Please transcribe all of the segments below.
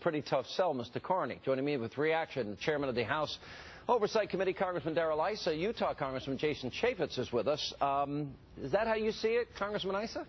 Pretty tough sell, Mr. Carney. Joining me with reaction, Chairman of the House Oversight Committee, Congressman Darrell Issa. Utah Congressman Jason Chaffetz is with us. Is that how you see it, Congressman Issa?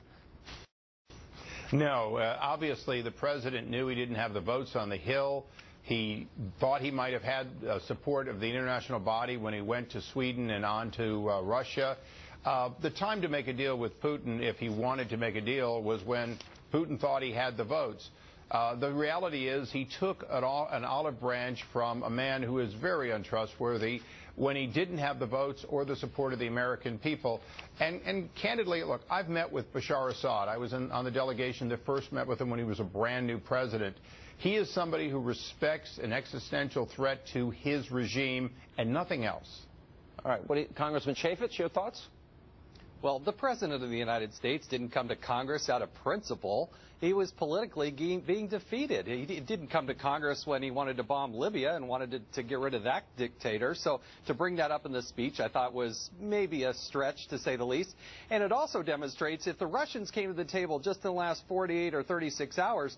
No. Obviously, the president knew he didn't have the votes on the Hill. He thought he might have had support of the international body when he went to Sweden and on to Russia. The time to make a deal with Putin, if he wanted to make a deal, was when Putin thought he had the votes. The reality is he took an olive branch from a man who is very untrustworthy when he didn't have the votes or the support of the American people. And candidly, look, I've met with Bashar Assad. I was on the delegation that first met with him when he was a brand new president. He is somebody who respects an existential threat to his regime and nothing else. All right. Congressman Chaffetz, your thoughts? Well, the President of the United States didn't come to Congress out of principle. He was politically being defeated. He didn't come to Congress when he wanted to bomb Libya and wanted to get rid of that dictator. So to bring that up in the speech, I thought was maybe a stretch, to say the least. And it also demonstrates if the Russians came to the table just in the last 48 or 36 hours,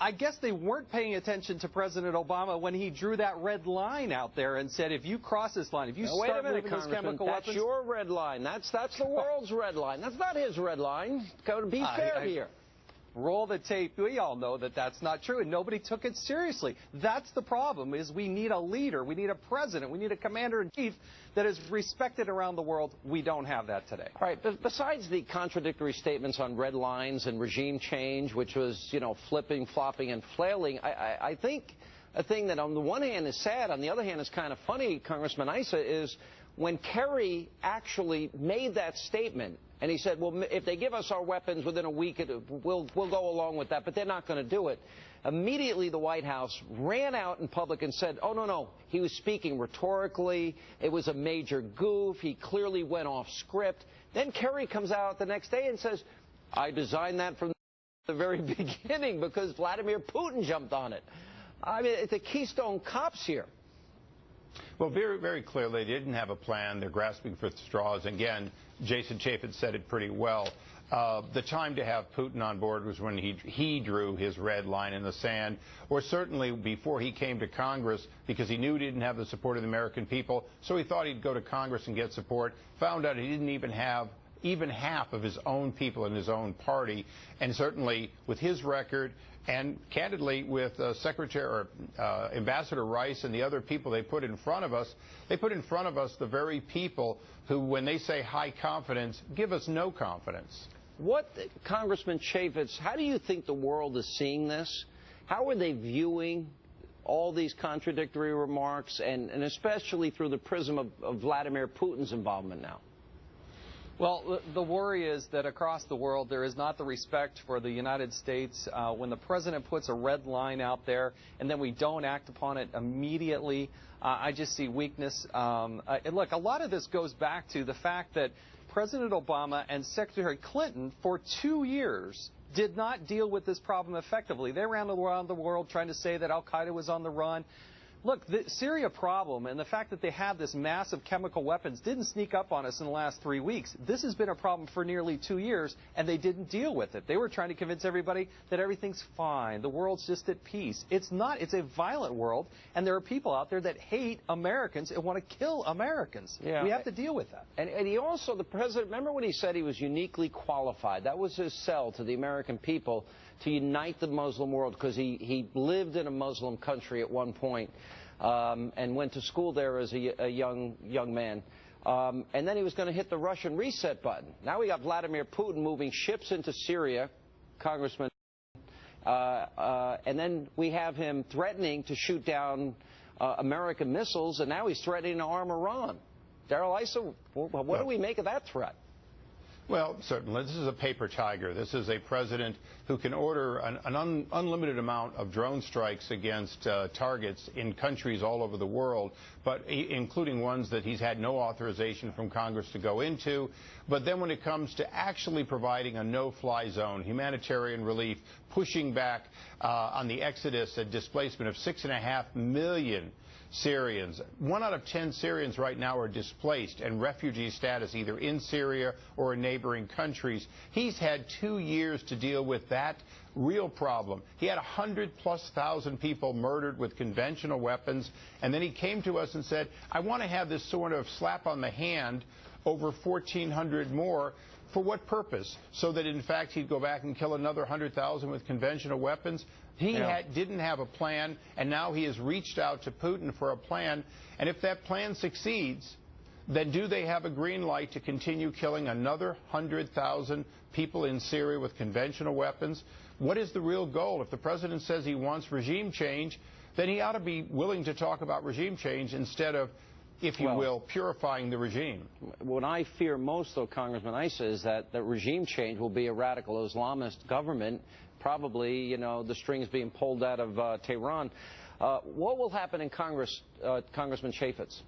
I guess they weren't paying attention to President Obama when he drew that red line out there and said, if you cross this line, if you start moving those chemical weapons... That's your red line. That's the world's red line. That's not his red line. Got to be fair here. Roll the tape. We all know that that's not true, and nobody took it seriously. That's the problem, is we need a leader. We need a president. We need a commander-in-chief that is respected around the world. We don't have that today. All right. But besides the contradictory statements on red lines and regime change, which was, flipping, flopping, and flailing, I think a thing that on the one hand is sad, on the other hand is kind of funny, Congressman Issa, is when Kerry actually made that statement, and he said, well, if they give us our weapons within a week, we'll go along with that, but they're not going to do it. Immediately, the White House ran out in public and said, oh, no, he was speaking rhetorically. It was a major goof. He clearly went off script. Then Kerry comes out the next day and says, I designed that from the very beginning because Vladimir Putin jumped on it. I mean, it's the Keystone Cops here. Well, very, very clearly, they didn't have a plan. They're grasping for straws. Again, Jason Chaffetz said it pretty well. The time to have Putin on board was when he drew his red line in the sand, or certainly before he came to Congress, because he knew he didn't have the support of the American people, so he thought he'd go to Congress and get support, found out he didn't even have half of his own people in his own party, and certainly with his record and candidly with Ambassador Rice and the other people they put in front of us, the very people who, when they say high confidence, give us no confidence. Congressman Chaffetz, how do you think the world is seeing this? How are they viewing all these contradictory remarks, and especially through the prism of Vladimir Putin's involvement now? Well, the worry is that across the world there is not the respect for the United States. When the president puts a red line out there and then we don't act upon it immediately, I just see weakness. Look, a lot of this goes back to the fact that President Obama and Secretary Clinton for 2 years did not deal with this problem effectively. They ran around the world trying to say that al-Qaeda was on the run. Look, the Syria problem and the fact that they have this massive chemical weapons didn't sneak up on us in the last 3 weeks. This has been a problem for nearly 2 years, and they didn't deal with it. They were trying to convince everybody that everything's fine. The world's just at peace. It's not. It's a violent world, and there are people out there that hate Americans and want to kill Americans. Yeah. We have to deal with that. And he also, the president, remember when he said he was uniquely qualified? That was his sell to the American people to unite the Muslim world, because he lived in a Muslim country at one point and went to school there as a young man. And then he was going to hit the Russian reset button. Now we got Vladimir Putin moving ships into Syria, Congressman. And then we have him threatening to shoot down American missiles, and now he's threatening to arm Iran. Darrell Issa, what do we make of that threat? Well, certainly. This is a paper tiger. This is a president who can order an unlimited amount of drone strikes against targets in countries all over the world, but including ones that he's had no authorization from Congress to go into. But then when it comes to actually providing a no-fly zone, humanitarian relief, pushing back on the exodus and displacement of 6.5 million Syrians. 1 out of 10 Syrians right now are displaced and refugee status either in Syria or in neighboring countries. He's had 2 years to deal with that real problem. He had 100,000+ people murdered with conventional weapons, and then he came to us and said, I want to have this sort of slap on the hand over 1,400 more. For what purpose? So that, in fact, he'd go back and kill another 100,000 with conventional weapons? He didn't have a plan, and now he has reached out to Putin for a plan. And if that plan succeeds, then do they have a green light to continue killing another 100,000 people in Syria with conventional weapons? What is the real goal? If the president says he wants regime change, then he ought to be willing to talk about regime change instead of, if you will, purifying the regime. What I fear most, though, Congressman Issa, is that the regime change will be a radical Islamist government, probably, you know, the strings being pulled out of Tehran. What will happen in Congress, Congressman Chaffetz?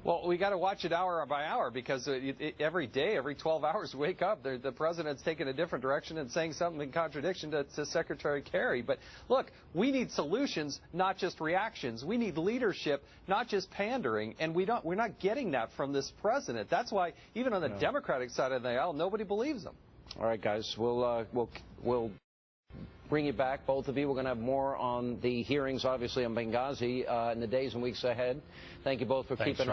Well, we got to watch it hour by hour, because every day, every 12 hours, wake up, the president's taking a different direction and saying something in contradiction to Secretary Kerry. But look, we need solutions, not just reactions. We need leadership, not just pandering. And we're not getting that from this president. That's why even on the Democratic side of the aisle, nobody believes him. All right, guys, we'll bring you back, both of you. We're going to have more on the hearings, obviously, on Benghazi in the days and weeks ahead. Thank you both for keeping on.